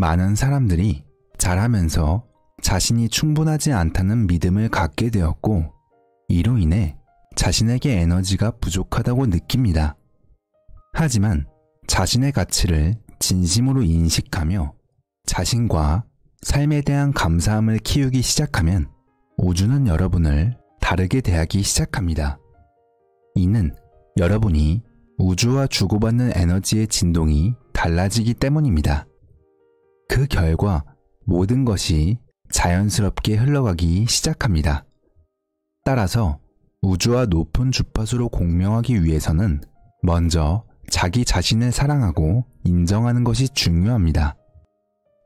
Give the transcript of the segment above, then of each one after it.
많은 사람들이 자라면서 자신이 충분하지 않다는 믿음을 갖게 되었고, 이로 인해 자신에게 에너지가 부족하다고 느낍니다. 하지만 자신의 가치를 진심으로 인식하며 자신과 삶에 대한 감사함을 키우기 시작하면 우주는 여러분을 다르게 대하기 시작합니다. 이는 여러분이 우주와 주고받는 에너지의 진동이 달라지기 때문입니다. 그 결과 모든 것이 자연스럽게 흘러가기 시작합니다. 따라서 우주와 높은 주파수로 공명하기 위해서는 먼저 자기 자신을 사랑하고 인정하는 것이 중요합니다.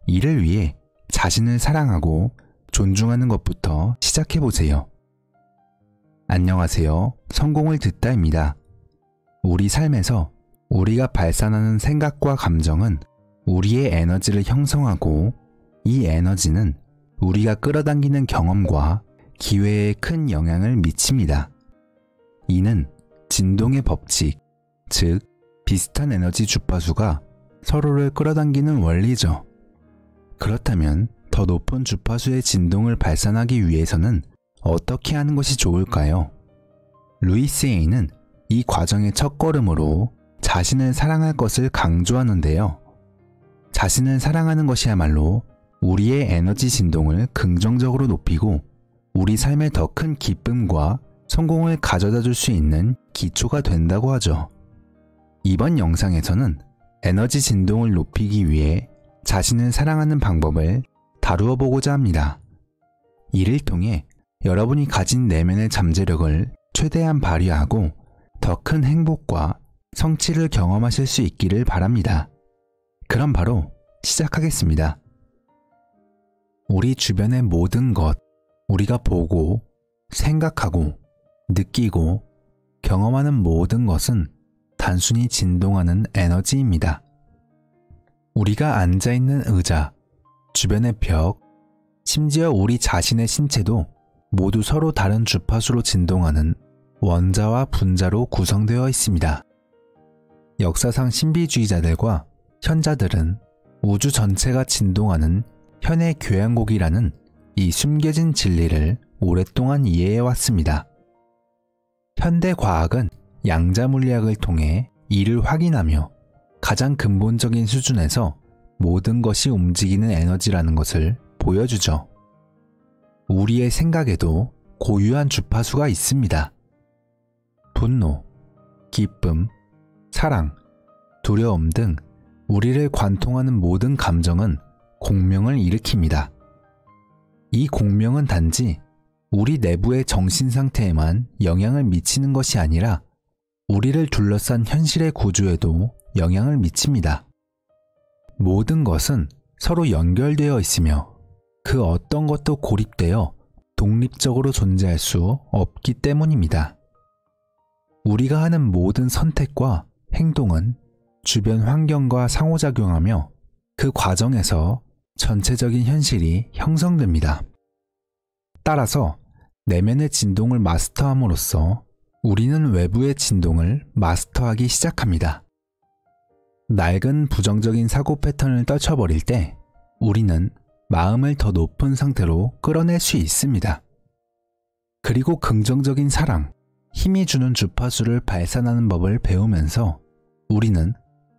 이를 위해 자신을 사랑하고 존중하는 것부터 시작해보세요. 안녕하세요. 성공을 듣다입니다. 우리 삶에서 우리가 발산하는 생각과 감정은 우리의 에너지를 형성하고, 이 에너지는 우리가 끌어당기는 경험과 기회에 큰 영향을 미칩니다. 이는 진동의 법칙, 즉 비슷한 에너지 주파수가 서로를 끌어당기는 원리죠. 그렇다면 더 높은 주파수의 진동을 발산하기 위해서는 어떻게 하는 것이 좋을까요? 루이스 에이는 이 과정의 첫걸음으로 자신을 사랑할 것을 강조하는데요. 자신을 사랑하는 것이야말로 우리의 에너지 진동을 긍정적으로 높이고 우리 삶에 더 큰 기쁨과 성공을 가져다 줄 수 있는 기초가 된다고 하죠. 이번 영상에서는 에너지 진동을 높이기 위해 자신을 사랑하는 방법을 다루어 보고자 합니다. 이를 통해 여러분이 가진 내면의 잠재력을 최대한 발휘하고 더 큰 행복과 성취를 경험하실 수 있기를 바랍니다. 그럼 바로 시작하겠습니다. 우리 주변의 모든 것, 우리가 보고, 생각하고, 느끼고, 경험하는 모든 것은 단순히 진동하는 에너지입니다. 우리가 앉아있는 의자, 주변의 벽, 심지어 우리 자신의 신체도 모두 서로 다른 주파수로 진동하는 원자와 분자로 구성되어 있습니다. 역사상 신비주의자들과 현자들은 우주 전체가 진동하는 현의 교향곡이라는 이 숨겨진 진리를 오랫동안 이해해왔습니다. 현대 과학은 양자 물리학을 통해 이를 확인하며 가장 근본적인 수준에서 모든 것이 움직이는 에너지라는 것을 보여주죠. 우리의 생각에도 고유한 주파수가 있습니다. 분노, 기쁨, 사랑, 두려움 등 우리를 관통하는 모든 감정은 공명을 일으킵니다. 이 공명은 단지 우리 내부의 정신 상태에만 영향을 미치는 것이 아니라 우리를 둘러싼 현실의 구조에도 영향을 미칩니다. 모든 것은 서로 연결되어 있으며 그 어떤 것도 고립되어 독립적으로 존재할 수 없기 때문입니다. 우리가 하는 모든 선택과 행동은 주변 환경과 상호작용하며 그 과정에서 전체적인 현실이 형성됩니다. 따라서 내면의 진동을 마스터함으로써 우리는 외부의 진동을 마스터하기 시작합니다. 낡은 부정적인 사고 패턴을 떨쳐버릴 때 우리는 마음을 더 높은 상태로 끌어낼 수 있습니다. 그리고 긍정적인 사랑, 힘이 주는 주파수를 발산하는 법을 배우면서 우리는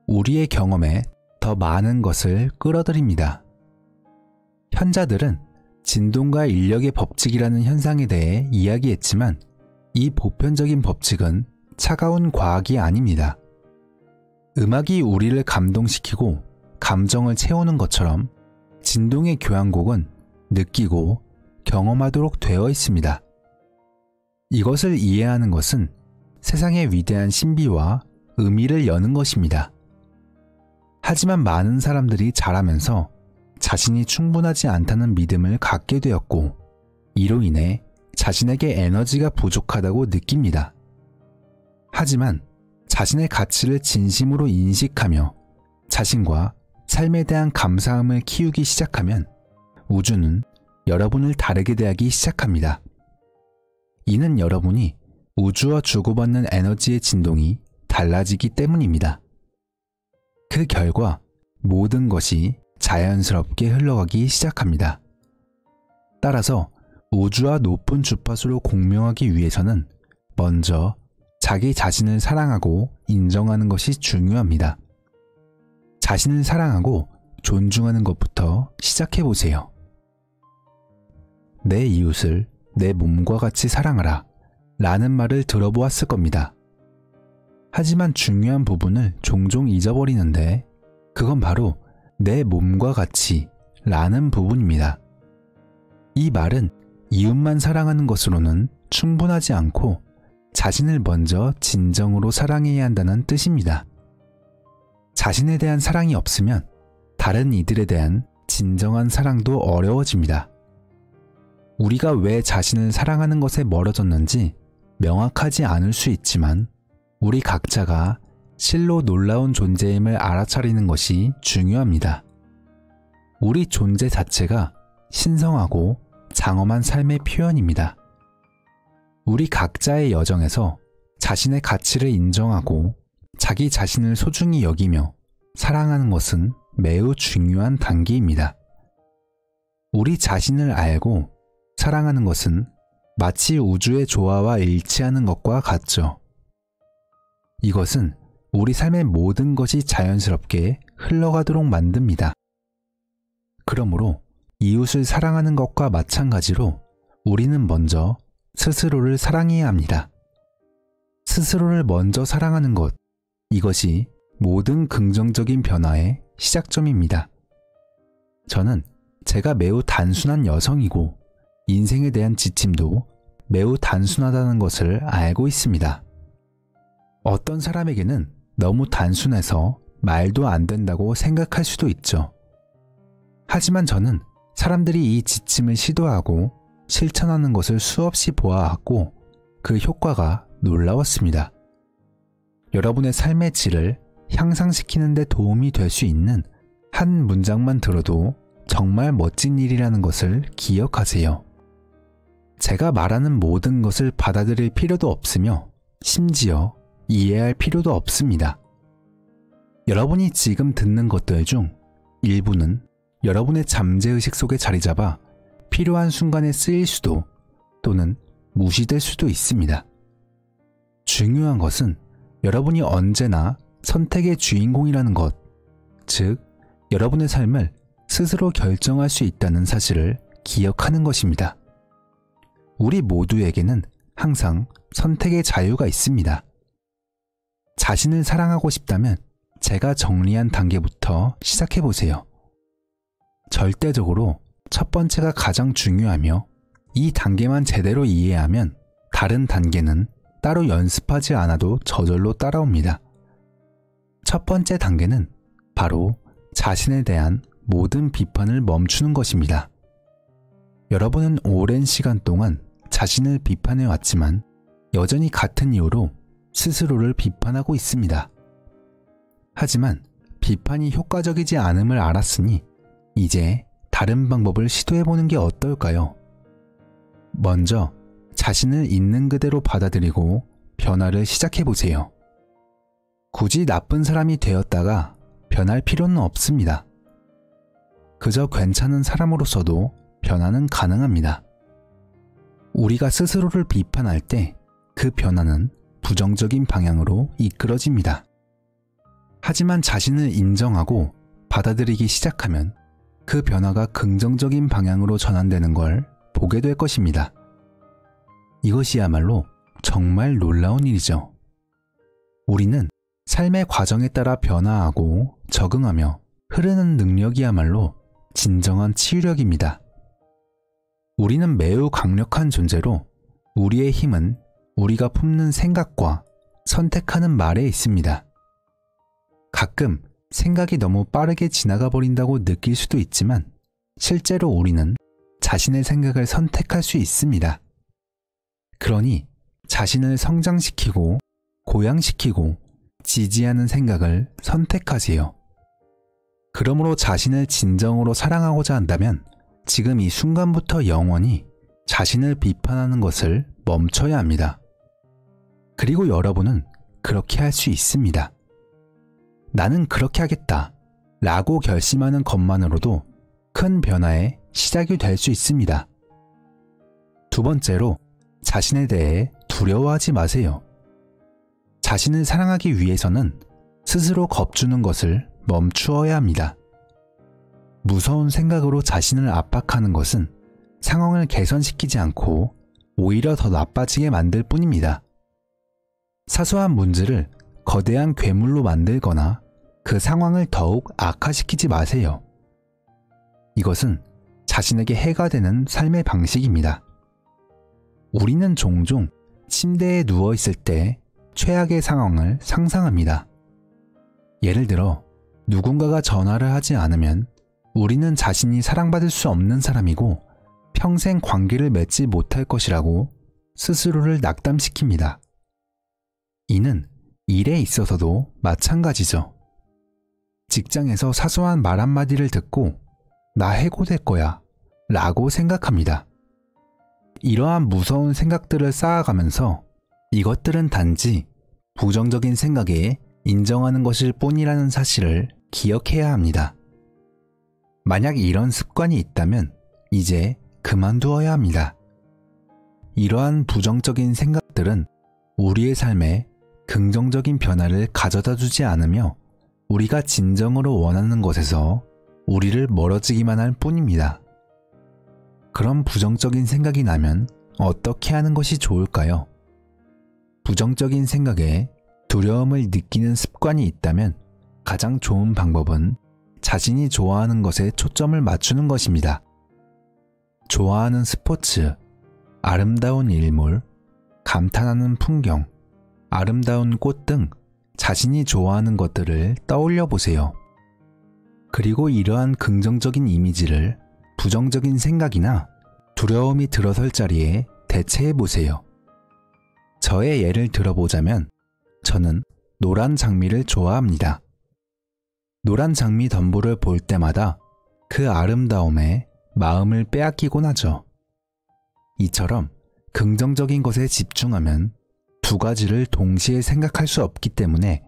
우리의 경험에 더 많은 것을 끌어들입니다. 현자들은 진동과 인력의 법칙이라는 현상에 대해 이야기했지만 이 보편적인 법칙은 차가운 과학이 아닙니다. 음악이 우리를 감동시키고 감정을 채우는 것처럼 진동의 교향곡은 느끼고 경험하도록 되어 있습니다. 이것을 이해하는 것은 세상의 위대한 신비와 의미를 여는 것입니다. 하지만 많은 사람들이 자라면서 자신이 충분하지 않다는 믿음을 갖게 되었고, 이로 인해 자신에게 에너지가 부족하다고 느낍니다. 하지만 자신의 가치를 진심으로 인식하며 자신과 삶에 대한 감사함을 키우기 시작하면 우주는 여러분을 다르게 대하기 시작합니다. 이는 여러분이 우주와 주고받는 에너지의 진동이 달라지기 때문입니다. 그 결과 모든 것이 자연스럽게 흘러가기 시작합니다. 따라서 우주와 높은 주파수로 공명하기 위해서는 먼저 자기 자신을 사랑하고 인정하는 것이 중요합니다. 자신을 사랑하고 존중하는 것부터 시작해 보세요. 내 이웃을 내 몸과 같이 사랑하라 라는 말을 들어보았을 겁니다. 하지만 중요한 부분을 종종 잊어버리는데 그건 바로 내 몸과 같이 라는 부분입니다. 이 말은 이웃만 사랑하는 것으로는 충분하지 않고 자신을 먼저 진정으로 사랑해야 한다는 뜻입니다. 자신에 대한 사랑이 없으면 다른 이들에 대한 진정한 사랑도 어려워집니다. 우리가 왜 자신을 사랑하는 것에 멀어졌는지 명확하지 않을 수 있지만 우리 각자가 실로 놀라운 존재임을 알아차리는 것이 중요합니다. 우리 존재 자체가 신성하고 장엄한 삶의 표현입니다. 우리 각자의 여정에서 자신의 가치를 인정하고 자기 자신을 소중히 여기며 사랑하는 것은 매우 중요한 단계입니다. 우리 자신을 알고 사랑하는 것은 마치 우주의 조화와 일치하는 것과 같죠. 이것은 우리 삶의 모든 것이 자연스럽게 흘러가도록 만듭니다. 그러므로 이웃을 사랑하는 것과 마찬가지로 우리는 먼저 스스로를 사랑해야 합니다. 스스로를 먼저 사랑하는 것, 이것이 모든 긍정적인 변화의 시작점입니다. 저는 제가 매우 단순한 여성이고 인생에 대한 지침도 매우 단순하다는 것을 알고 있습니다. 어떤 사람에게는 너무 단순해서 말도 안 된다고 생각할 수도 있죠. 하지만 저는 사람들이 이 지침을 시도하고 실천하는 것을 수없이 보아왔고 그 효과가 놀라웠습니다. 여러분의 삶의 질을 향상시키는 데 도움이 될 수 있는 한 문장만 들어도 정말 멋진 일이라는 것을 기억하세요. 제가 말하는 모든 것을 받아들일 필요도 없으며 심지어 이해할 필요도 없습니다. 여러분이 지금 듣는 것들 중 일부는 여러분의 잠재의식 속에 자리 잡아 필요한 순간에 쓰일 수도 또는 무시될 수도 있습니다. 중요한 것은 여러분이 언제나 선택의 주인공이라는 것, 즉 여러분의 삶을 스스로 결정할 수 있다는 사실을 기억하는 것입니다. 우리 모두에게는 항상 선택의 자유가 있습니다. 자신을 사랑하고 싶다면 제가 정리한 단계부터 시작해 보세요. 절대적으로 첫 번째가 가장 중요하며 이 단계만 제대로 이해하면 다른 단계는 따로 연습하지 않아도 저절로 따라옵니다. 첫 번째 단계는 바로 자신에 대한 모든 비판을 멈추는 것입니다. 여러분은 오랜 시간 동안 자신을 비판해 왔지만 여전히 같은 이유로 스스로를 비판하고 있습니다. 하지만 비판이 효과적이지 않음을 알았으니 이제 다른 방법을 시도해보는 게 어떨까요? 먼저 자신을 있는 그대로 받아들이고 변화를 시작해보세요. 굳이 나쁜 사람이 되었다가 변할 필요는 없습니다. 그저 괜찮은 사람으로서도 변화는 가능합니다. 우리가 스스로를 비판할 때 그 변화는 부정적인 방향으로 이끌어집니다. 하지만 자신을 인정하고 받아들이기 시작하면 그 변화가 긍정적인 방향으로 전환되는 걸 보게 될 것입니다. 이것이야말로 정말 놀라운 일이죠. 우리는 삶의 과정에 따라 변화하고 적응하며 흐르는 능력이야말로 진정한 치유력입니다. 우리는 매우 강력한 존재로 우리의 힘은 우리가 품는 생각과 선택하는 말에 있습니다. 가끔 생각이 너무 빠르게 지나가 버린다고 느낄 수도 있지만 실제로 우리는 자신의 생각을 선택할 수 있습니다. 그러니 자신을 성장시키고 고양시키고 지지하는 생각을 선택하세요. 그러므로 자신을 진정으로 사랑하고자 한다면 지금 이 순간부터 영원히 자신을 비판하는 것을 멈춰야 합니다. 그리고 여러분은 그렇게 할 수 있습니다. 나는 그렇게 하겠다 라고 결심하는 것만으로도 큰 변화의 시작이 될 수 있습니다. 두 번째로, 자신에 대해 두려워하지 마세요. 자신을 사랑하기 위해서는 스스로 겁주는 것을 멈추어야 합니다. 무서운 생각으로 자신을 압박하는 것은 상황을 개선시키지 않고 오히려 더 나빠지게 만들 뿐입니다. 사소한 문제를 거대한 괴물로 만들거나 그 상황을 더욱 악화시키지 마세요. 이것은 자신에게 해가 되는 삶의 방식입니다. 우리는 종종 침대에 누워 있을 때 최악의 상황을 상상합니다. 예를 들어, 누군가가 전화를 하지 않으면 우리는 자신이 사랑받을 수 없는 사람이고 평생 관계를 맺지 못할 것이라고 스스로를 낙담시킵니다. 이는 일에 있어서도 마찬가지죠. 직장에서 사소한 말 한마디를 듣고 나 해고될 거야 라고 생각합니다. 이러한 무서운 생각들을 쌓아가면서 이것들은 단지 부정적인 생각에 인정하는 것일 뿐이라는 사실을 기억해야 합니다. 만약 이런 습관이 있다면 이제 그만두어야 합니다. 이러한 부정적인 생각들은 우리의 삶에 긍정적인 변화를 가져다 주지 않으며 우리가 진정으로 원하는 것에서 우리를 멀어지기만 할 뿐입니다. 그런 부정적인 생각이 나면 어떻게 하는 것이 좋을까요? 부정적인 생각에 두려움을 느끼는 습관이 있다면 가장 좋은 방법은 자신이 좋아하는 것에 초점을 맞추는 것입니다. 좋아하는 스포츠, 아름다운 일몰, 감탄하는 풍경, 아름다운 꽃 등 자신이 좋아하는 것들을 떠올려 보세요. 그리고 이러한 긍정적인 이미지를 부정적인 생각이나 두려움이 들어설 자리에 대체해 보세요. 저의 예를 들어보자면 저는 노란 장미를 좋아합니다. 노란 장미 덤불을 볼 때마다 그 아름다움에 마음을 빼앗기곤 하죠. 이처럼 긍정적인 것에 집중하면 두 가지를 동시에 생각할 수 없기 때문에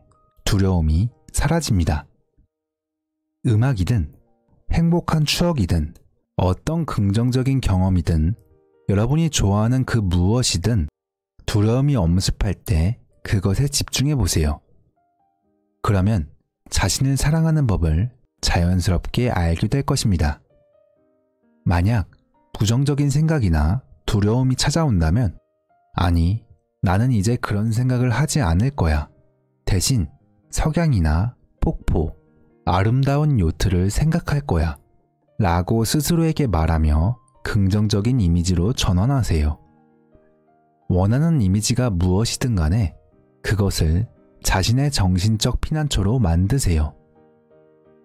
두려움이 사라집니다. 음악이든 행복한 추억이든 어떤 긍정적인 경험이든 여러분이 좋아하는 그 무엇이든 두려움이 엄습할 때 그것에 집중해 보세요. 그러면 자신을 사랑하는 법을 자연스럽게 알게 될 것입니다. 만약 부정적인 생각이나 두려움이 찾아온다면 아니, 나는 이제 그런 생각을 하지 않을 거야. 대신 석양이나 폭포, 아름다운 요트를 생각할 거야. 라고 스스로에게 말하며 긍정적인 이미지로 전환하세요. 원하는 이미지가 무엇이든 간에 그것을 자신의 정신적 피난처로 만드세요.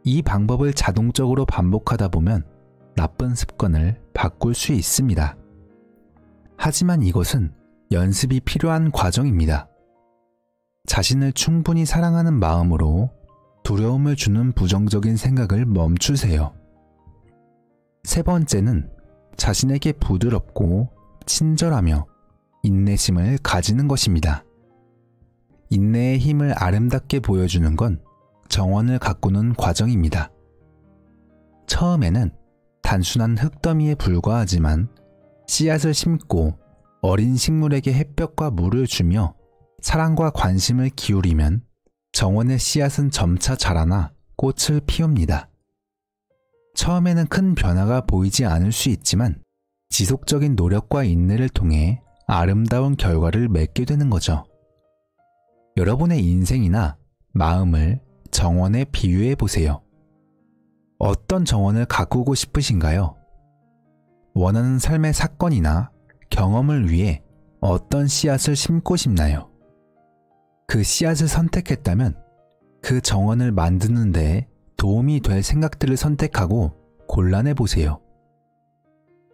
이 방법을 자동적으로 반복하다 보면 나쁜 습관을 바꿀 수 있습니다. 하지만 이것은 연습이 필요한 과정입니다. 자신을 충분히 사랑하는 마음으로 두려움을 주는 부정적인 생각을 멈추세요. 세 번째는 자신에게 부드럽고 친절하며 인내심을 가지는 것입니다. 인내의 힘을 아름답게 보여주는 건 정원을 가꾸는 과정입니다. 처음에는 단순한 흙더미에 불과하지만 씨앗을 심고 어린 식물에게 햇볕과 물을 주며 사랑과 관심을 기울이면 정원의 씨앗은 점차 자라나 꽃을 피웁니다. 처음에는 큰 변화가 보이지 않을 수 있지만 지속적인 노력과 인내를 통해 아름다운 결과를 맺게 되는 거죠. 여러분의 인생이나 마음을 정원에 비유해 보세요. 어떤 정원을 가꾸고 싶으신가요? 원하는 삶의 사건이나 경험을 위해 어떤 씨앗을 심고 싶나요? 그 씨앗을 선택했다면 그 정원을 만드는 데 도움이 될 생각들을 선택하고 골라내 보세요.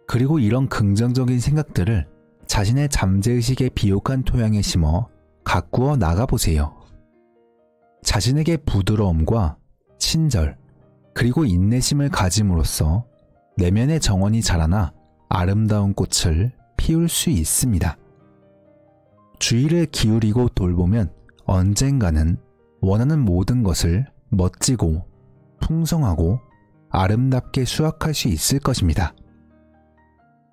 그리고 이런 긍정적인 생각들을 자신의 잠재의식의 비옥한 토양에 심어 가꾸어 나가보세요. 자신에게 부드러움과 친절, 그리고 인내심을 가짐으로써 내면의 정원이 자라나 아름다운 꽃을 피울 수 있습니다. 주의를 기울이고 돌보면 언젠가는 원하는 모든 것을 멋지고 풍성하고 아름답게 수확할 수 있을 것입니다.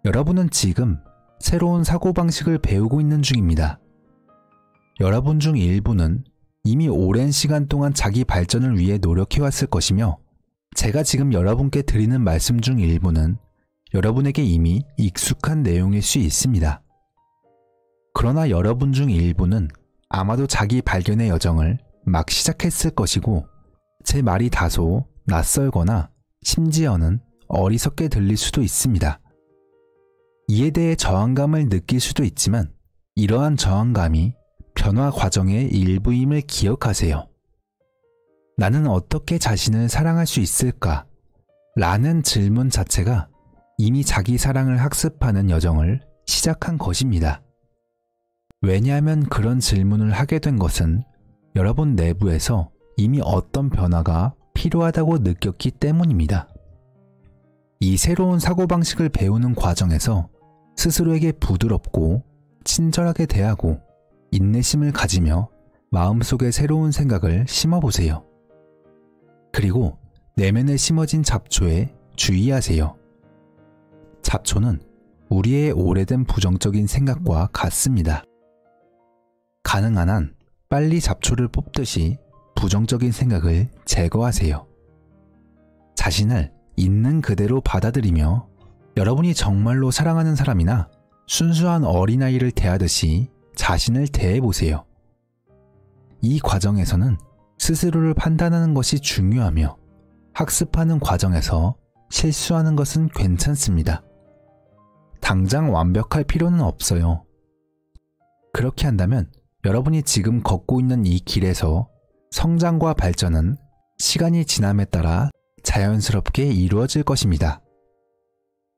여러분은 지금 새로운 사고방식을 배우고 있는 중입니다. 여러분 중 일부는 이미 오랜 시간 동안 자기 발전을 위해 노력해왔을 것이며, 제가 지금 여러분께 드리는 말씀 중 일부는 여러분에게 이미 익숙한 내용일 수 있습니다. 그러나 여러분 중 일부는 아마도 자기 발견의 여정을 막 시작했을 것이고, 제 말이 다소 낯설거나 심지어는 어리석게 들릴 수도 있습니다. 이에 대해 저항감을 느낄 수도 있지만, 이러한 저항감이 변화 과정의 일부임을 기억하세요. 나는 어떻게 자신을 사랑할 수 있을까? 라는 질문 자체가 이미 자기 사랑을 학습하는 여정을 시작한 것입니다. 왜냐하면 그런 질문을 하게 된 것은 여러분 내부에서 이미 어떤 변화가 필요하다고 느꼈기 때문입니다. 이 새로운 사고방식을 배우는 과정에서 스스로에게 부드럽고 친절하게 대하고 인내심을 가지며 마음속에 새로운 생각을 심어보세요. 그리고 내면에 심어진 잡초에 주의하세요. 잡초는 우리의 오래된 부정적인 생각과 같습니다. 가능한 한 빨리 잡초를 뽑듯이 부정적인 생각을 제거하세요. 자신을 있는 그대로 받아들이며 여러분이 정말로 사랑하는 사람이나 순수한 어린아이를 대하듯이 자신을 대해보세요. 이 과정에서는 스스로를 판단하는 것이 중요하며, 학습하는 과정에서 실수하는 것은 괜찮습니다. 당장 완벽할 필요는 없어요. 그렇게 한다면 여러분이 지금 걷고 있는 이 길에서 성장과 발전은 시간이 지남에 따라 자연스럽게 이루어질 것입니다.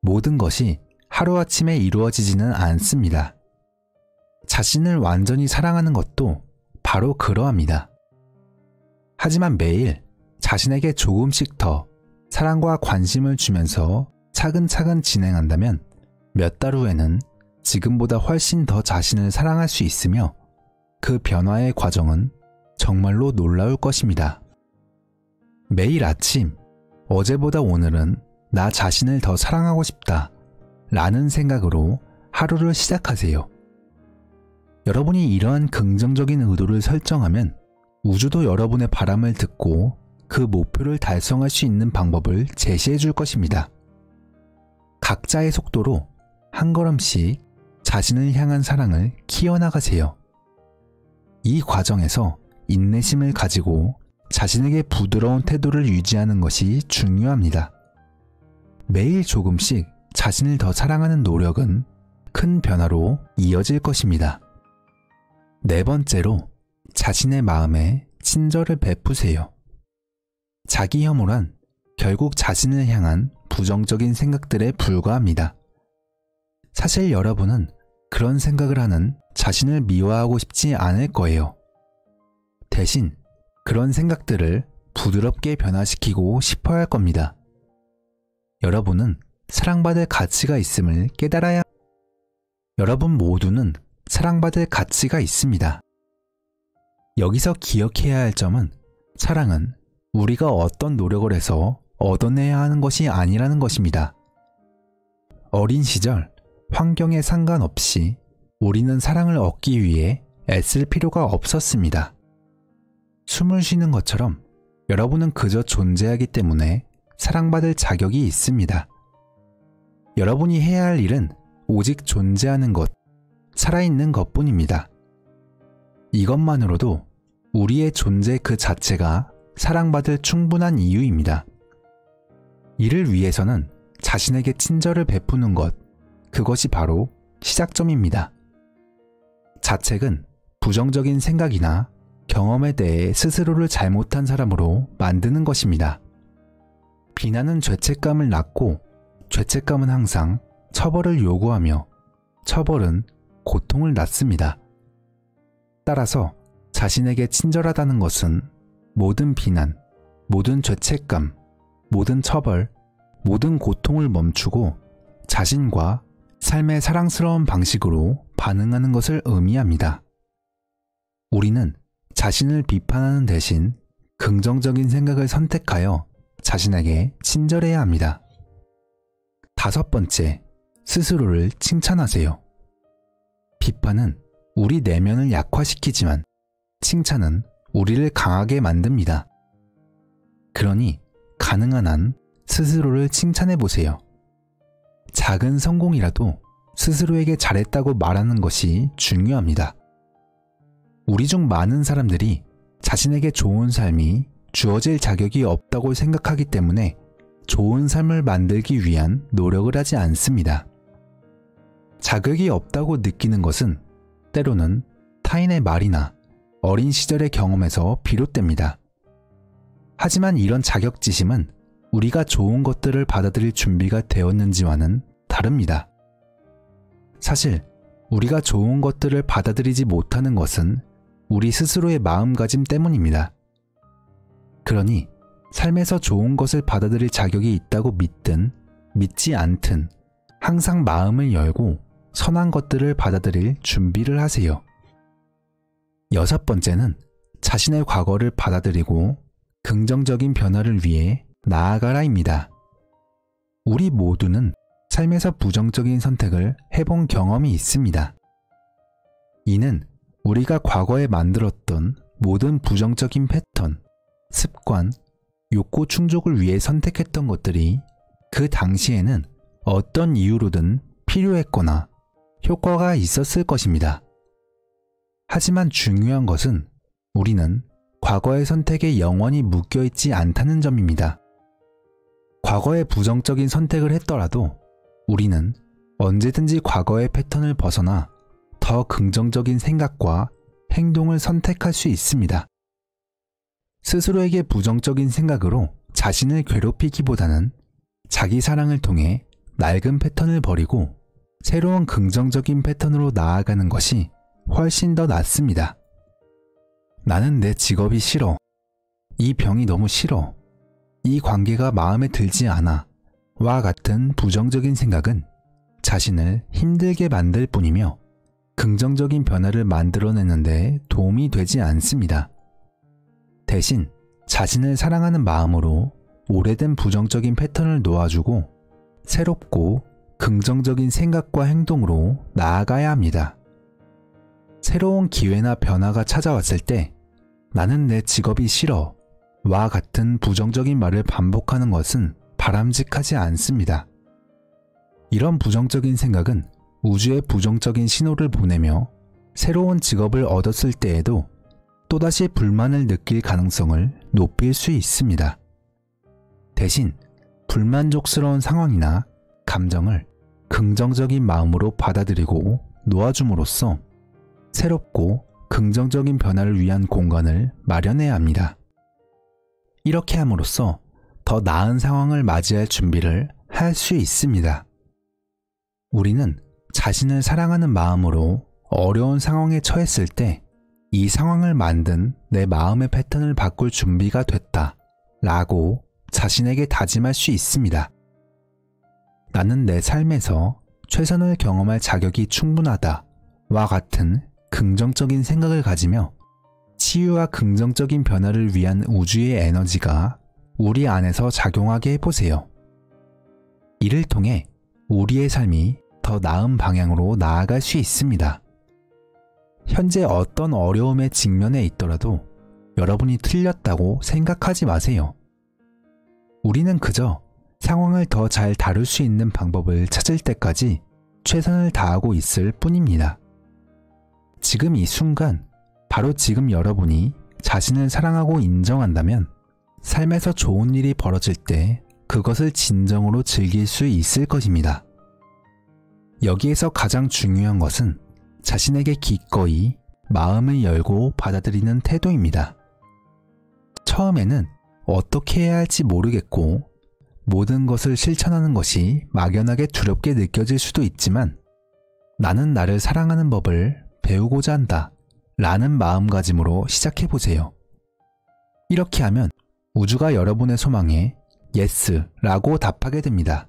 모든 것이 하루아침에 이루어지지는 않습니다. 자신을 완전히 사랑하는 것도 바로 그러합니다. 하지만 매일 자신에게 조금씩 더 사랑과 관심을 주면서 차근차근 진행한다면 몇 달 후에는 지금보다 훨씬 더 자신을 사랑할 수 있으며, 그 변화의 과정은 정말로 놀라울 것입니다. 매일 아침, 어제보다 오늘은 나 자신을 더 사랑하고 싶다 라는 생각으로 하루를 시작하세요. 여러분이 이러한 긍정적인 의도를 설정하면 우주도 여러분의 바람을 듣고 그 목표를 달성할 수 있는 방법을 제시해 줄 것입니다. 각자의 속도로 한 걸음씩 자신을 향한 사랑을 키워나가세요. 이 과정에서 인내심을 가지고 자신에게 부드러운 태도를 유지하는 것이 중요합니다. 매일 조금씩 자신을 더 사랑하는 노력은 큰 변화로 이어질 것입니다. 네 번째로, 자신의 마음에 친절을 베푸세요. 자기 혐오란 결국 자신을 향한 부정적인 생각들에 불과합니다. 사실 여러분은 그런 생각을 하는 자신을 미워하고 싶지 않을 거예요. 대신 그런 생각들을 부드럽게 변화시키고 싶어 할 겁니다. 여러분은 사랑받을 가치가 있음을 깨달아야 합니다. 여러분 모두는 사랑받을 가치가 있습니다. 여기서 기억해야 할 점은, 사랑은 우리가 어떤 노력을 해서 얻어내야 하는 것이 아니라는 것입니다. 어린 시절, 환경에 상관없이 우리는 사랑을 얻기 위해 애쓸 필요가 없었습니다. 숨을 쉬는 것처럼 여러분은 그저 존재하기 때문에 사랑받을 자격이 있습니다. 여러분이 해야 할 일은 오직 존재하는 것, 살아있는 것뿐입니다. 이것만으로도 우리의 존재 그 자체가 사랑받을 충분한 이유입니다. 이를 위해서는 자신에게 친절을 베푸는 것, 그것이 바로 시작점입니다. 자책은 부정적인 생각이나 경험에 대해 스스로를 잘못한 사람으로 만드는 것입니다. 비난은 죄책감을 낳고, 죄책감은 항상 처벌을 요구하며, 처벌은 고통을 낳습니다. 따라서 자신에게 친절하다는 것은 모든 비난, 모든 죄책감, 모든 처벌, 모든 고통을 멈추고 자신과 삶의 사랑스러운 방식으로 반응하는 것을 의미합니다. 우리는 자신을 비판하는 대신 긍정적인 생각을 선택하여 자신에게 친절해야 합니다. 5번째, 스스로를 칭찬하세요. 비판은 우리 내면을 약화시키지만 칭찬은 우리를 강하게 만듭니다. 그러니 가능한 한 스스로를 칭찬해 보세요. 작은 성공이라도 스스로에게 잘했다고 말하는 것이 중요합니다. 우리 중 많은 사람들이 자신에게 좋은 삶이 주어질 자격이 없다고 생각하기 때문에 좋은 삶을 만들기 위한 노력을 하지 않습니다. 자격이 없다고 느끼는 것은 때로는 타인의 말이나 어린 시절의 경험에서 비롯됩니다. 하지만 이런 자격지심은 우리가 좋은 것들을 받아들일 준비가 되었는지와는 다릅니다. 사실 우리가 좋은 것들을 받아들이지 못하는 것은 우리 스스로의 마음가짐 때문입니다. 그러니 삶에서 좋은 것을 받아들일 자격이 있다고 믿든 믿지 않든 항상 마음을 열고 선한 것들을 받아들일 준비를 하세요. 6번째는 자신의 과거를 받아들이고 긍정적인 변화를 위해 나아가라입니다. 우리 모두는 삶에서 부정적인 선택을 해본 경험이 있습니다. 이는 우리가 과거에 만들었던 모든 부정적인 패턴, 습관, 욕구 충족을 위해 선택했던 것들이 그 당시에는 어떤 이유로든 필요했거나 효과가 있었을 것입니다. 하지만 중요한 것은 우리는 과거의 선택에 영원히 묶여있지 않다는 점입니다. 과거의 부정적인 선택을 했더라도 우리는 언제든지 과거의 패턴을 벗어나 더 긍정적인 생각과 행동을 선택할 수 있습니다. 스스로에게 부정적인 생각으로 자신을 괴롭히기보다는 자기 사랑을 통해 낡은 패턴을 버리고 새로운 긍정적인 패턴으로 나아가는 것이 훨씬 더 낫습니다. 나는 내 직업이 싫어. 이 병이 너무 싫어. 이 관계가 마음에 들지 않아. 와 같은 부정적인 생각은 자신을 힘들게 만들 뿐이며 긍정적인 변화를 만들어내는데 도움이 되지 않습니다. 대신 자신을 사랑하는 마음으로 오래된 부정적인 패턴을 놓아주고 새롭고 긍정적인 생각과 행동으로 나아가야 합니다. 새로운 기회나 변화가 찾아왔을 때 나는 내 직업이 싫어 와 같은 부정적인 말을 반복하는 것은 바람직하지 않습니다. 이런 부정적인 생각은 우주에 부정적인 신호를 보내며 새로운 직업을 얻었을 때에도 또다시 불만을 느낄 가능성을 높일 수 있습니다. 대신 불만족스러운 상황이나 감정을 긍정적인 마음으로 받아들이고 놓아줌으로써 새롭고 긍정적인 변화를 위한 공간을 마련해야 합니다. 이렇게 함으로써 더 나은 상황을 맞이할 준비를 할 수 있습니다. 우리는 자신을 사랑하는 마음으로 어려운 상황에 처했을 때 이 상황을 만든 내 마음의 패턴을 바꿀 준비가 됐다 라고 자신에게 다짐할 수 있습니다. 나는 내 삶에서 최선을 경험할 자격이 충분하다 와 같은 긍정적인 생각을 가지며 치유와 긍정적인 변화를 위한 우주의 에너지가 우리 안에서 작용하게 해보세요. 이를 통해 우리의 삶이 더 나은 방향으로 나아갈 수 있습니다. 현재 어떤 어려움에 직면해 있더라도 여러분이 틀렸다고 생각하지 마세요. 우리는 그저 상황을 더 잘 다룰 수 있는 방법을 찾을 때까지 최선을 다하고 있을 뿐입니다. 지금 이 순간, 바로 지금 여러분이 자신을 사랑하고 인정한다면 삶에서 좋은 일이 벌어질 때 그것을 진정으로 즐길 수 있을 것입니다. 여기에서 가장 중요한 것은 자신에게 기꺼이 마음을 열고 받아들이는 태도입니다. 처음에는 어떻게 해야 할지 모르겠고 모든 것을 실천하는 것이 막연하게 두렵게 느껴질 수도 있지만 나는 나를 사랑하는 법을 배우고자 한다 라는 마음가짐으로 시작해보세요. 이렇게 하면 우주가 여러분의 소망에 예스 라고 답하게 됩니다.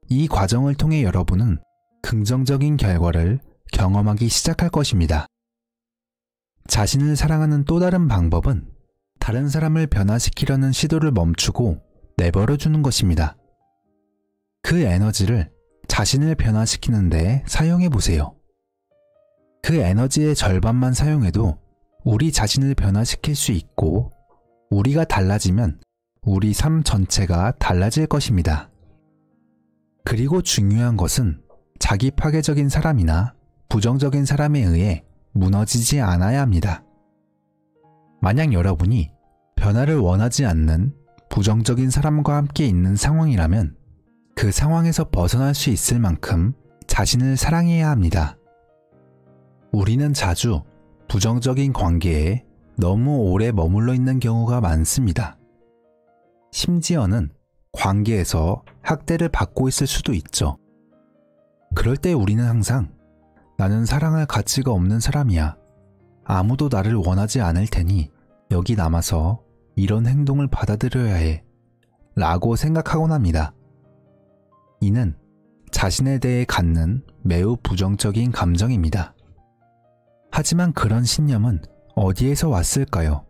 이 과정을 통해 여러분은 긍정적인 결과를 경험하기 시작할 것입니다. 자신을 사랑하는 또 다른 방법은 다른 사람을 변화시키려는 시도를 멈추고 내버려 두는 것입니다. 그 에너지를 자신을 변화시키는 데 사용해 보세요. 그 에너지의 절반만 사용해도 우리 자신을 변화시킬 수 있고, 우리가 달라지면 우리 삶 전체가 달라질 것입니다. 그리고 중요한 것은 자기 파괴적인 사람이나 부정적인 사람에 의해 무너지지 않아야 합니다. 만약 여러분이 변화를 원하지 않는 부정적인 사람과 함께 있는 상황이라면 그 상황에서 벗어날 수 있을 만큼 자신을 사랑해야 합니다. 우리는 자주 부정적인 관계에 너무 오래 머물러 있는 경우가 많습니다. 심지어는 관계에서 학대를 받고 있을 수도 있죠. 그럴 때 우리는 항상 나는 사랑할 가치가 없는 사람이야. 아무도 나를 원하지 않을 테니 여기 남아서 이런 행동을 받아들여야 해. 라고 생각하곤 합니다. 이는 자신에 대해 갖는 매우 부정적인 감정입니다. 하지만 그런 신념은 어디에서 왔을까요?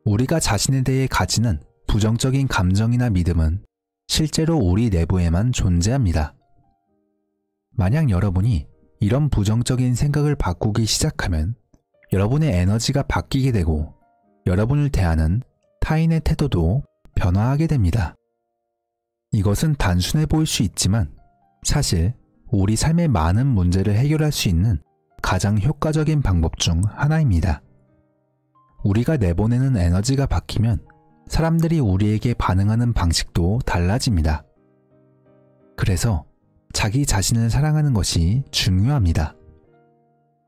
우리가 자신에 대해 가지는 부정적인 감정이나 믿음은 실제로 우리 내부에만 존재합니다. 만약 여러분이 이런 부정적인 생각을 바꾸기 시작하면 여러분의 에너지가 바뀌게 되고 여러분을 대하는 타인의 태도도 변화하게 됩니다. 이것은 단순해 보일 수 있지만 사실 우리 삶의 많은 문제를 해결할 수 있는 가장 효과적인 방법 중 하나입니다. 우리가 내보내는 에너지가 바뀌면 사람들이 우리에게 반응하는 방식도 달라집니다. 그래서 자기 자신을 사랑하는 것이 중요합니다.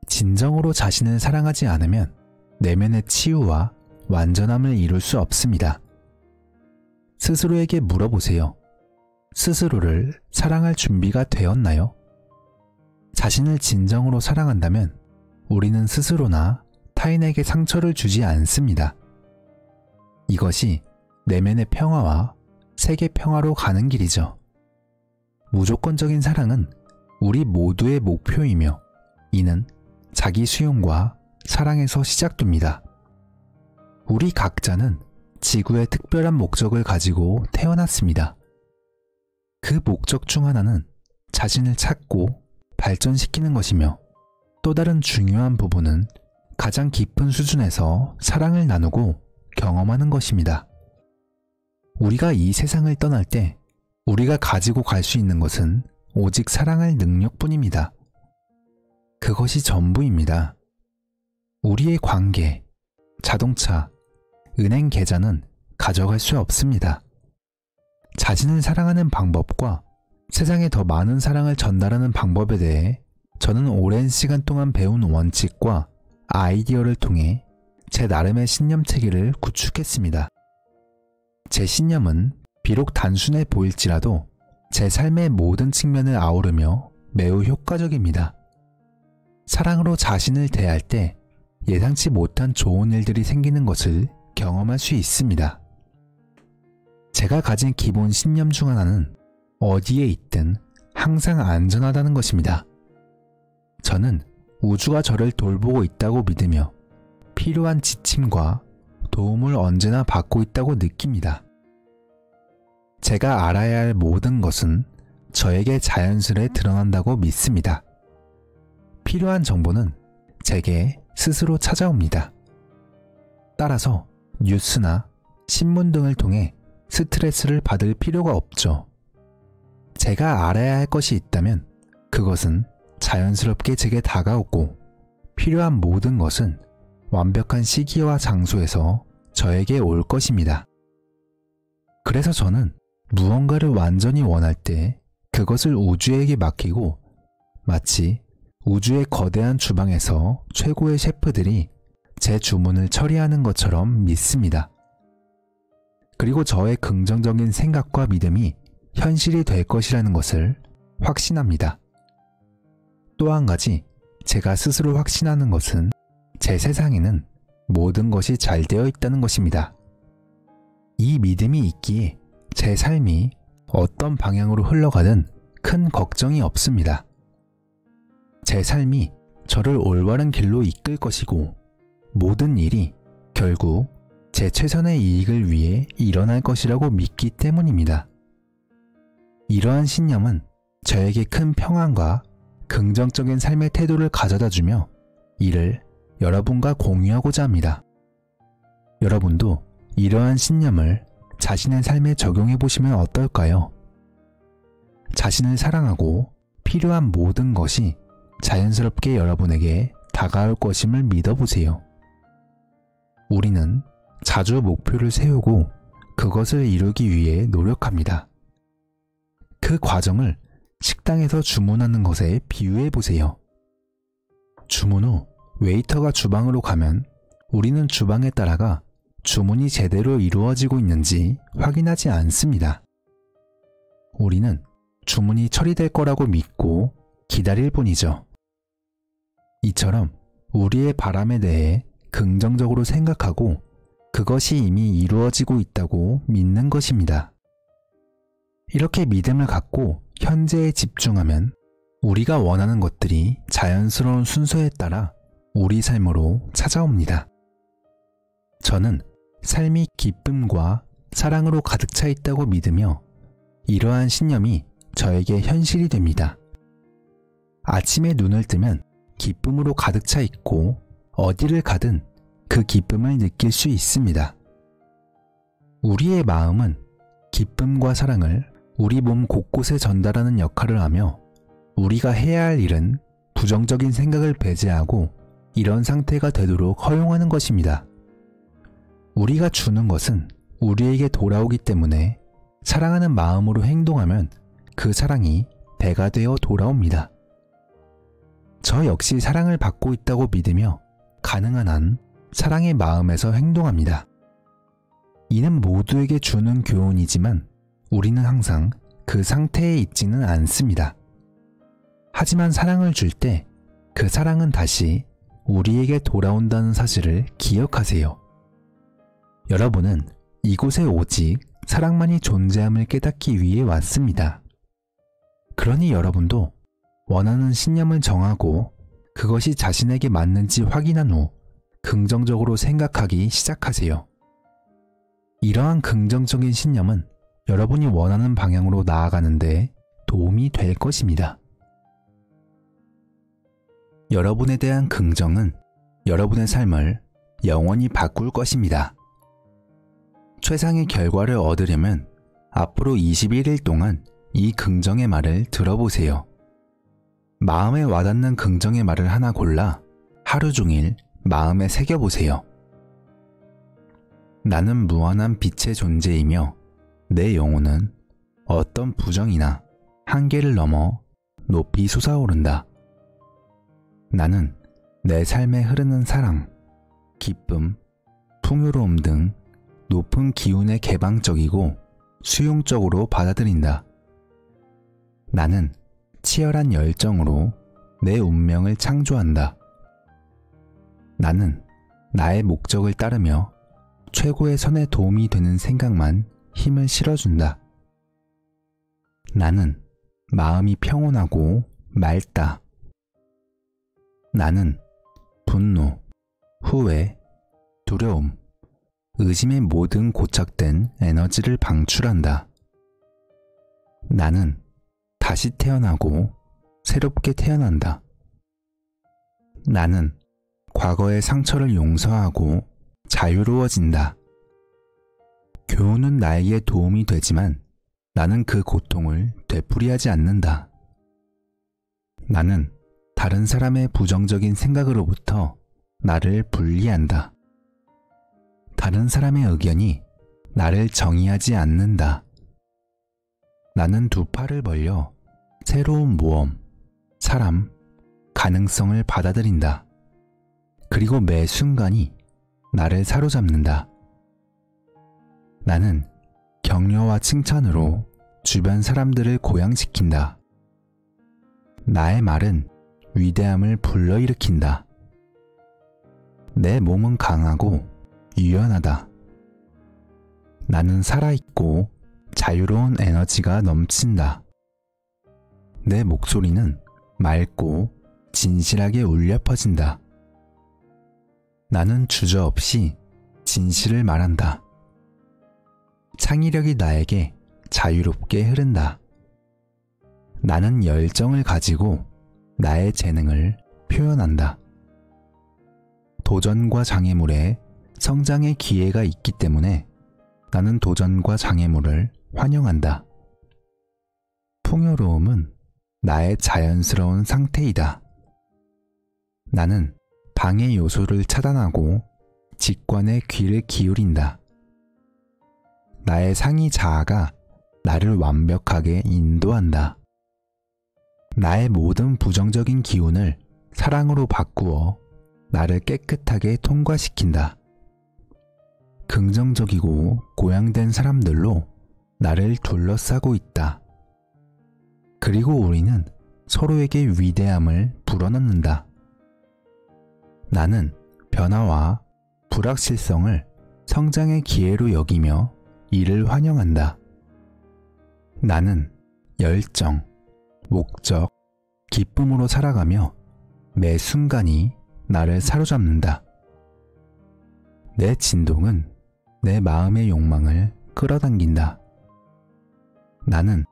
진정으로 자신을 사랑하지 않으면 내면의 치유와 완전함을 이룰 수 없습니다. 스스로에게 물어보세요. 스스로를 사랑할 준비가 되었나요? 자신을 진정으로 사랑한다면 우리는 스스로나 타인에게 상처를 주지 않습니다. 이것이 내면의 평화와 세계 평화로 가는 길이죠. 무조건적인 사랑은 우리 모두의 목표이며 이는 자기 수용과 사랑에서 시작됩니다. 우리 각자는 지구의 특별한 목적을 가지고 태어났습니다. 그 목적 중 하나는 자신을 찾고 발전시키는 것이며 또 다른 중요한 부분은 가장 깊은 수준에서 사랑을 나누고 경험하는 것입니다. 우리가 이 세상을 떠날 때 우리가 가지고 갈 수 있는 것은 오직 사랑할 능력뿐입니다. 그것이 전부입니다. 우리의 관계, 자동차, 은행 계좌는 가져갈 수 없습니다. 자신을 사랑하는 방법과 세상에 더 많은 사랑을 전달하는 방법에 대해 저는 오랜 시간 동안 배운 원칙과 아이디어를 통해 제 나름의 신념 체계를 구축했습니다. 제 신념은 비록 단순해 보일지라도 제 삶의 모든 측면을 아우르며 매우 효과적입니다. 사랑으로 자신을 대할 때 예상치 못한 좋은 일들이 생기는 것을 경험할 수 있습니다. 제가 가진 기본 신념 중 하나는 어디에 있든 항상 안전하다는 것입니다. 저는 우주가 저를 돌보고 있다고 믿으며 필요한 지침과 도움을 언제나 받고 있다고 느낍니다. 제가 알아야 할 모든 것은 저에게 자연스레 드러난다고 믿습니다. 필요한 정보는 제게 스스로 찾아옵니다. 따라서 뉴스나 신문 등을 통해 스트레스를 받을 필요가 없죠. 제가 알아야 할 것이 있다면 그것은 자연스럽게 제게 다가오고 필요한 모든 것은 완벽한 시기와 장소에서 저에게 올 것입니다. 그래서 저는 무언가를 완전히 원할 때 그것을 우주에게 맡기고 마치 우주의 거대한 주방에서 최고의 셰프들이 제 주문을 처리하는 것처럼 믿습니다. 그리고 저의 긍정적인 생각과 믿음이 현실이 될 것이라는 것을 확신합니다. 또 한 가지 제가 스스로 확신하는 것은 제 세상에는 모든 것이 잘 되어 있다는 것입니다. 이 믿음이 있기에 제 삶이 어떤 방향으로 흘러가든 큰 걱정이 없습니다. 제 삶이 저를 올바른 길로 이끌 것이고 모든 일이 결국 제 최선의 이익을 위해 일어날 것이라고 믿기 때문입니다. 이러한 신념은 저에게 큰 평안과 긍정적인 삶의 태도를 가져다주며 이를 여러분과 공유하고자 합니다. 여러분도 이러한 신념을 자신의 삶에 적용해 보시면 어떨까요? 자신을 사랑하고 필요한 모든 것이 자연스럽게 여러분에게 다가올 것임을 믿어보세요. 우리는 자주 목표를 세우고 그것을 이루기 위해 노력합니다. 그 과정을 식당에서 주문하는 것에 비유해 보세요. 주문 후 웨이터가 주방으로 가면 우리는 주방에 따라가 주문이 제대로 이루어지고 있는지 확인하지 않습니다. 우리는 주문이 처리될 거라고 믿고 기다릴 뿐이죠. 이처럼 우리의 바람에 대해 긍정적으로 생각하고 그것이 이미 이루어지고 있다고 믿는 것입니다. 이렇게 믿음을 갖고 현재에 집중하면 우리가 원하는 것들이 자연스러운 순서에 따라 우리 삶으로 찾아옵니다. 저는 삶이 기쁨과 사랑으로 가득 차 있다고 믿으며 이러한 신념이 저에게 현실이 됩니다. 아침에 눈을 뜨면 기쁨으로 가득 차 있고 어디를 가든 그 기쁨을 느낄 수 있습니다. 우리의 마음은 기쁨과 사랑을 우리 몸 곳곳에 전달하는 역할을 하며 우리가 해야 할 일은 부정적인 생각을 배제하고 이런 상태가 되도록 허용하는 것입니다. 우리가 주는 것은 우리에게 돌아오기 때문에 사랑하는 마음으로 행동하면 그 사랑이 배가 되어 돌아옵니다. 저 역시 사랑을 받고 있다고 믿으며 가능한 한 사랑의 마음에서 행동합니다. 이는 모두에게 주는 교훈이지만 우리는 항상 그 상태에 있지는 않습니다. 하지만 사랑을 줄 때 그 사랑은 다시 우리에게 돌아온다는 사실을 기억하세요. 여러분은 이곳에 오직 사랑만이 존재함을 깨닫기 위해 왔습니다. 그러니 여러분도 원하는 신념을 정하고 그것이 자신에게 맞는지 확인한 후 긍정적으로 생각하기 시작하세요. 이러한 긍정적인 신념은 여러분이 원하는 방향으로 나아가는데 도움이 될 것입니다. 여러분에 대한 긍정은 여러분의 삶을 영원히 바꿀 것입니다. 최상의 결과를 얻으려면 앞으로 21일 동안 이 긍정의 말을 들어보세요. 마음에 와닿는 긍정의 말을 하나 골라 하루 종일 마음에 새겨보세요. 나는 무한한 빛의 존재이며 내 영혼은 어떤 부정이나 한계를 넘어 높이 솟아오른다. 나는 내 삶에 흐르는 사랑, 기쁨, 풍요로움 등 높은 기운에 개방적이고 수용적으로 받아들인다. 나는 치열한 열정으로 내 운명을 창조한다. 나는 나의 목적을 따르며 최고의 선에 도움이 되는 생각만 힘을 실어준다. 나는 마음이 평온하고 맑다. 나는 분노, 후회, 두려움, 의심의 모든 고착된 에너지를 방출한다. 나는 다시 태어나고 새롭게 태어난다. 나는 과거의 상처를 용서하고 자유로워진다. 교훈은 나에게 도움이 되지만 나는 그 고통을 되풀이하지 않는다. 나는 다른 사람의 부정적인 생각으로부터 나를 분리한다. 다른 사람의 의견이 나를 정의하지 않는다. 나는 두 팔을 벌려 새로운 모험, 사람, 가능성을 받아들인다. 그리고 매 순간이 나를 사로잡는다. 나는 격려와 칭찬으로 주변 사람들을 고양시킨다. 나의 말은 위대함을 불러일으킨다. 내 몸은 강하고 유연하다. 나는 살아있고 자유로운 에너지가 넘친다. 내 목소리는 맑고 진실하게 울려 퍼진다. 나는 주저없이 진실을 말한다. 창의력이 나에게 자유롭게 흐른다. 나는 열정을 가지고 나의 재능을 표현한다. 도전과 장애물에 성장의 기회가 있기 때문에 나는 도전과 장애물을 환영한다. 풍요로움은 나의 자연스러운 상태이다. 나는 방해 요소를 차단하고 직관에 귀를 기울인다. 나의 상위 자아가 나를 완벽하게 인도한다. 나의 모든 부정적인 기운을 사랑으로 바꾸어 나를 깨끗하게 통과시킨다. 긍정적이고 고양된 사람들로 나를 둘러싸고 있다. 그리고 우리는 서로에게 위대함을 불어넣는다. 나는 변화와 불확실성을 성장의 기회로 여기며 이를 환영한다. 나는 열정, 목적, 기쁨으로 살아가며 매 순간이 나를 사로잡는다. 내 진동은 내 마음의 욕망을 끌어당긴다. 나는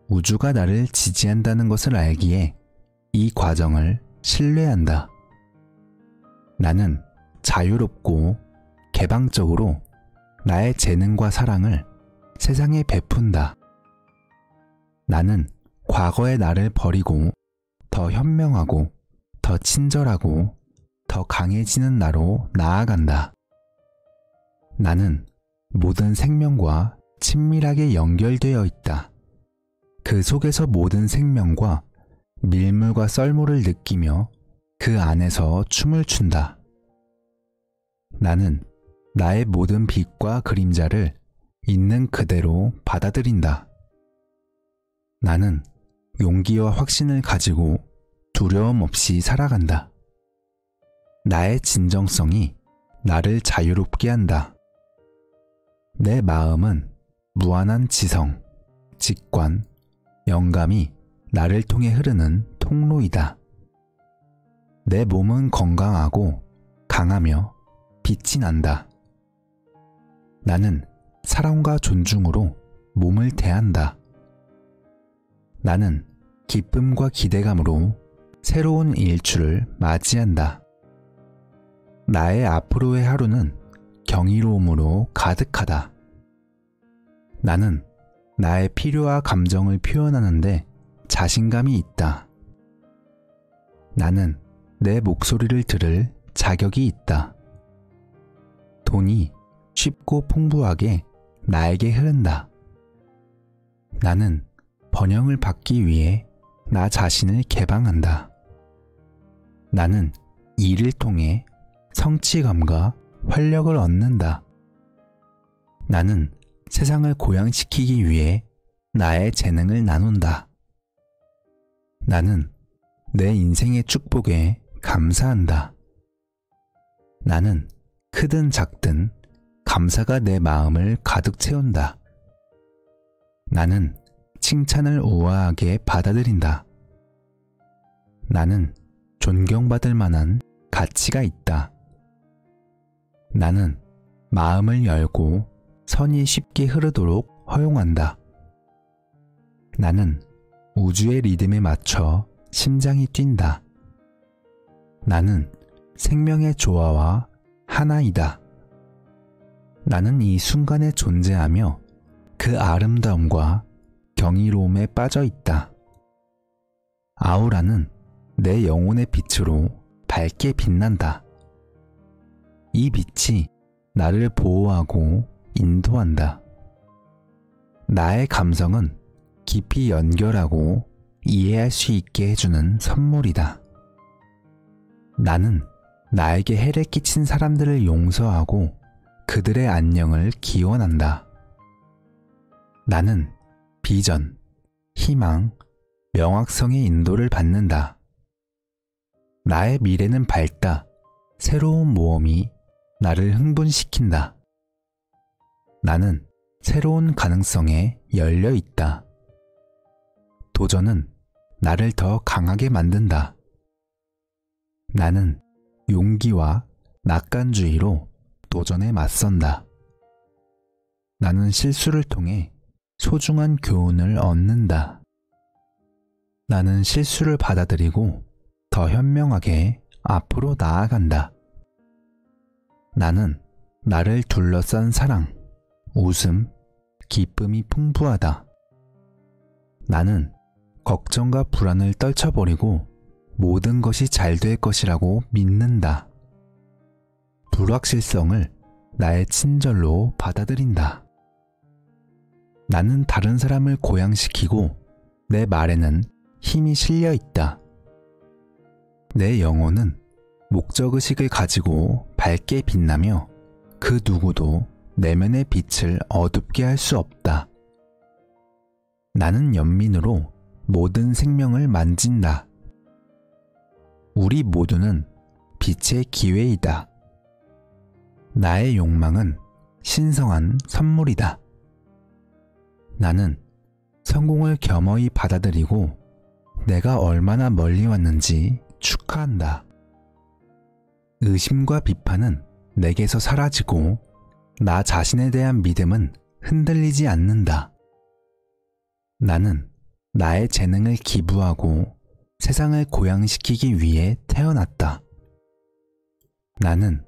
우주가 나를 지지한다는 것을 알기에 이 과정을 신뢰한다. 나는 자유롭고 개방적으로 나의 재능과 사랑을 세상에 베푼다. 나는 과거의 나를 버리고 더 현명하고 더 친절하고 더 강해지는 나로 나아간다. 나는 모든 생명과 친밀하게 연결되어 있다. 그 속에서 모든 생명과 밀물과 썰물을 느끼며 그 안에서 춤을 춘다. 나는 나의 모든 빛과 그림자를 있는 그대로 받아들인다. 나는 용기와 확신을 가지고 두려움 없이 살아간다. 나의 진정성이 나를 자유롭게 한다. 내 마음은 무한한 지성, 직관, 영감이 나를 통해 흐르는 통로이다. 내 몸은 건강하고 강하며 빛이 난다. 나는 사랑과 존중으로 몸을 대한다. 나는 기쁨과 기대감으로 새로운 일출을 맞이한다. 나의 앞으로의 하루는 경이로움으로 가득하다. 나는 나의 필요와 감정을 표현하는데 자신감이 있다. 나는 내 목소리를 들을 자격이 있다. 돈이 쉽고 풍부하게 나에게 흐른다. 나는 번영을 받기 위해 나 자신을 개방한다. 나는 일을 통해 성취감과 활력을 얻는다. 나는 세상을 고양시키기 위해 나의 재능을 나눈다. 나는 내 인생의 축복에 감사한다. 나는 크든 작든 감사가 내 마음을 가득 채운다. 나는 칭찬을 우아하게 받아들인다. 나는 존경받을 만한 가치가 있다. 나는 마음을 열고 선이 쉽게 흐르도록 허용한다. 나는 우주의 리듬에 맞춰 심장이 뛴다. 나는 생명의 조화와 하나이다. 나는 이 순간에 존재하며 그 아름다움과 경이로움에 빠져 있다. 아우라는 내 영혼의 빛으로 밝게 빛난다. 이 빛이 나를 보호하고 인도한다. 나의 감성은 깊이 연결하고 이해할 수 있게 해주는 선물이다. 나는 나에게 해를 끼친 사람들을 용서하고 그들의 안녕을 기원한다. 나는 비전, 희망, 명확성의 인도를 받는다. 나의 미래는 밝다. 새로운 모험이 나를 흥분시킨다. 나는 새로운 가능성에 열려 있다. 도전은 나를 더 강하게 만든다. 나는 용기와 낙관주의로 도전에 맞선다. 나는 실수를 통해 소중한 교훈을 얻는다. 나는 실수를 받아들이고 더 현명하게 앞으로 나아간다. 나는 나를 둘러싼 사랑, 웃음, 기쁨이 풍부하다. 나는 걱정과 불안을 떨쳐버리고 모든 것이 잘 될 것이라고 믿는다. 불확실성을 나의 친절로 받아들인다. 나는 다른 사람을 고양시키고 내 말에는 힘이 실려 있다. 내 영혼은 목적의식을 가지고 밝게 빛나며 그 누구도 내면의 빛을 어둡게 할 수 없다. 나는 연민으로 모든 생명을 만진다. 우리 모두는 빛의 기회이다. 나의 욕망은 신성한 선물이다. 나는 성공을 겸허히 받아들이고 내가 얼마나 멀리 왔는지 축하한다. 의심과 비판은 내게서 사라지고 나 자신에 대한 믿음은 흔들리지 않는다. 나는 나의 재능을 기부하고 세상을 고양시키기 위해 태어났다. 나는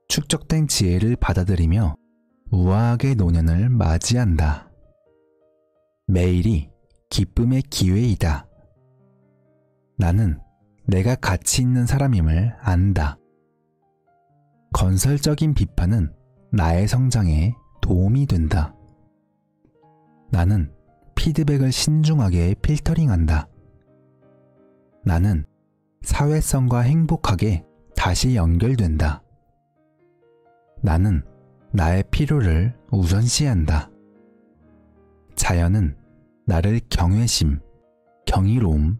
축적된 지혜를 받아들이며 우아하게 노년을 맞이한다. 매일이 기쁨의 기회이다. 나는 내가 가치 있는 사람임을 안다. 건설적인 비판은 나의 성장에 도움이 된다. 나는 피드백을 신중하게 필터링한다. 나는 사회성과 행복하게 다시 연결된다. 나는 나의 필요를 우선시한다. 자연은 나를 경외심, 경이로움,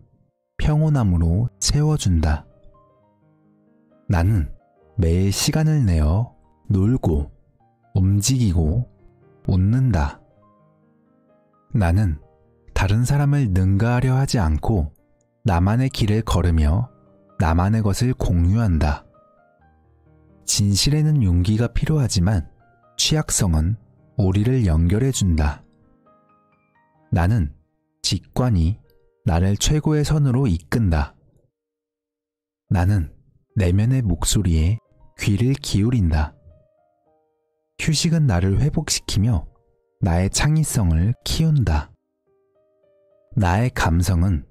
평온함으로 채워준다. 나는 매일 시간을 내어 놀고, 움직이고, 웃는다. 나는 다른 사람을 능가하려 하지 않고 나만의 길을 걸으며 나만의 것을 공유한다. 진실에는 용기가 필요하지만 취약성은 우리를 연결해준다. 나는 직관이 나를 최고의 선으로 이끈다. 나는 내면의 목소리에 귀를 기울인다. 휴식은 나를 회복시키며 나의 창의성을 키운다. 나의 감성은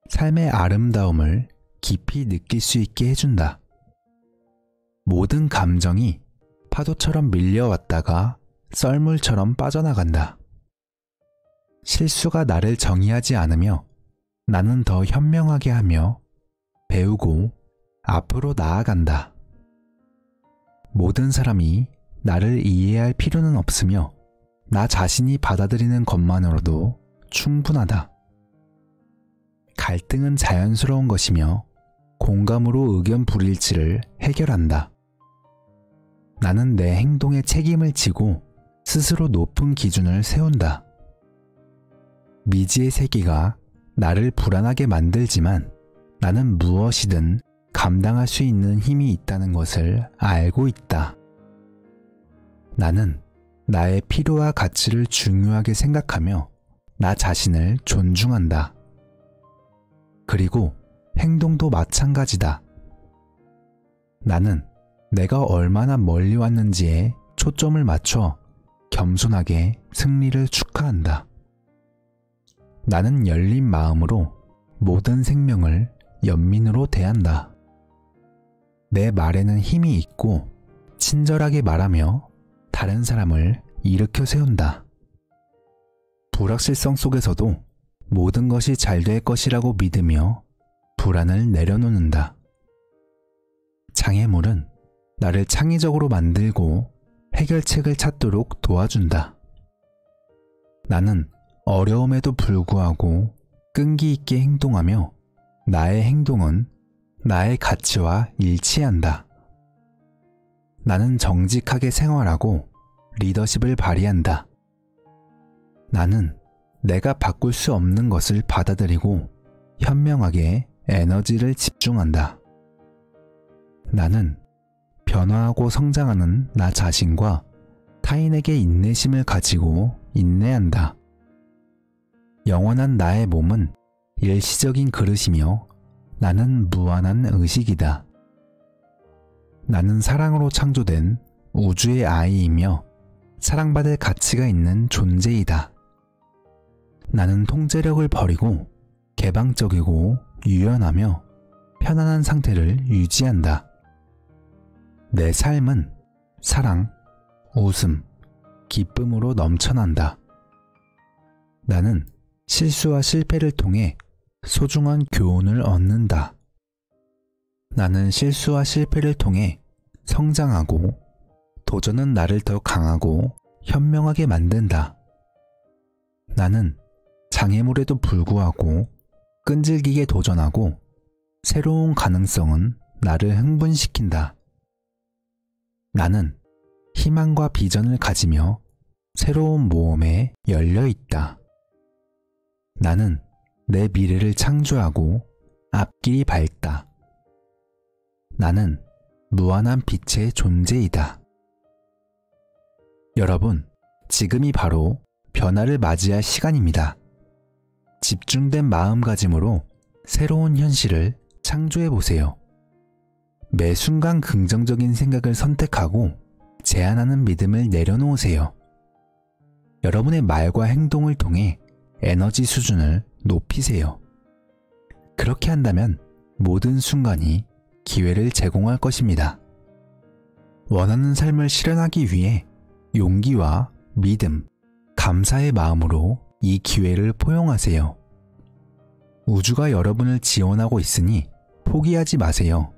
삶의 아름다움을 깊이 느낄 수 있게 해준다. 모든 감정이 파도처럼 밀려왔다가 썰물처럼 빠져나간다. 실수가 나를 정의하지 않으며 나는 더 현명하게 하며 배우고 앞으로 나아간다. 모든 사람이 나를 이해할 필요는 없으며 나 자신이 받아들이는 것만으로도 충분하다. 갈등은 자연스러운 것이며 공감으로 의견 불일치를 해결한다. 나는 내 행동에 책임을 지고 스스로 높은 기준을 세운다. 미지의 세계가 나를 불안하게 만들지만 나는 무엇이든 감당할 수 있는 힘이 있다는 것을 알고 있다. 나는 나의 필요와 가치를 중요하게 생각하며 나 자신을 존중한다. 그리고 행동도 마찬가지다. 나는 내가 얼마나 멀리 왔는지에 초점을 맞춰 겸손하게 승리를 축하한다. 나는 열린 마음으로 모든 생명을 연민으로 대한다. 내 말에는 힘이 있고 친절하게 말하며 다른 사람을 일으켜 세운다. 불확실성 속에서도 모든 것이 잘 될 것이라고 믿으며 불안을 내려놓는다. 장애물은 나를 창의적으로 만들고 해결책을 찾도록 도와준다. 나는 어려움에도 불구하고 끈기 있게 행동하며 나의 행동은 나의 가치와 일치한다. 나는 정직하게 생활하고 리더십을 발휘한다. 나는 내가 바꿀 수 없는 것을 받아들이고 현명하게 에너지를 집중한다. 나는 변화하고 성장하는 나 자신과 타인에게 인내심을 가지고 인내한다. 영원한 나의 몸은 일시적인 그릇이며 나는 무한한 의식이다. 나는 사랑으로 창조된 우주의 아이이며 사랑받을 가치가 있는 존재이다. 나는 통제력을 버리고 개방적이고 유연하며 편안한 상태를 유지한다. 내 삶은 사랑, 웃음, 기쁨으로 넘쳐난다. 나는 실수와 실패를 통해 소중한 교훈을 얻는다. 나는 실수와 실패를 통해 성장하고 도전은 나를 더 강하고 현명하게 만든다. 나는 장애물에도 불구하고 끈질기게 도전하고 새로운 가능성은 나를 흥분시킨다. 나는 희망과 비전을 가지며 새로운 모험에 열려 있다. 나는 내 미래를 창조하고 앞길이 밝다. 나는 무한한 빛의 존재이다. 여러분, 지금이 바로 변화를 맞이할 시간입니다. 집중된 마음가짐으로 새로운 현실을 창조해보세요. 매 순간 긍정적인 생각을 선택하고 제안하는 믿음을 내려놓으세요. 여러분의 말과 행동을 통해 에너지 수준을 높이세요. 그렇게 한다면 모든 순간이 기회를 제공할 것입니다. 원하는 삶을 실현하기 위해 용기와 믿음, 감사의 마음으로 이 기회를 포용하세요. 우주가 여러분을 지원하고 있으니 포기하지 마세요.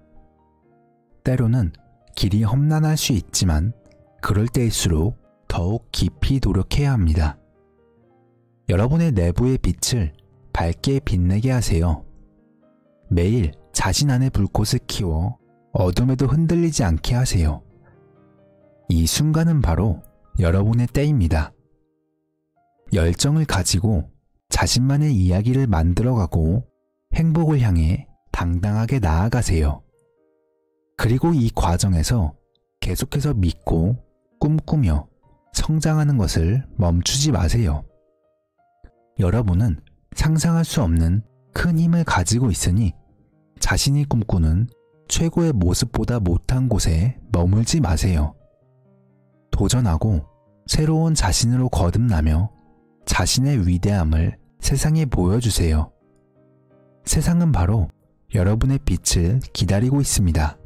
때로는 길이 험난할 수 있지만 그럴 때일수록 더욱 깊이 노력해야 합니다. 여러분의 내부의 빛을 밝게 빛내게 하세요. 매일 자신 안의 불꽃을 키워 어둠에도 흔들리지 않게 하세요. 이 순간은 바로 여러분의 때입니다. 열정을 가지고 자신만의 이야기를 만들어가고 행복을 향해 당당하게 나아가세요. 그리고 이 과정에서 계속해서 믿고 꿈꾸며 성장하는 것을 멈추지 마세요. 여러분은 상상할 수 없는 큰 힘을 가지고 있으니 자신이 꿈꾸는 최고의 모습보다 못한 곳에 머물지 마세요. 도전하고 새로운 자신으로 거듭나며 자신의 위대함을 세상에 보여주세요. 세상은 바로 여러분의 빛을 기다리고 있습니다.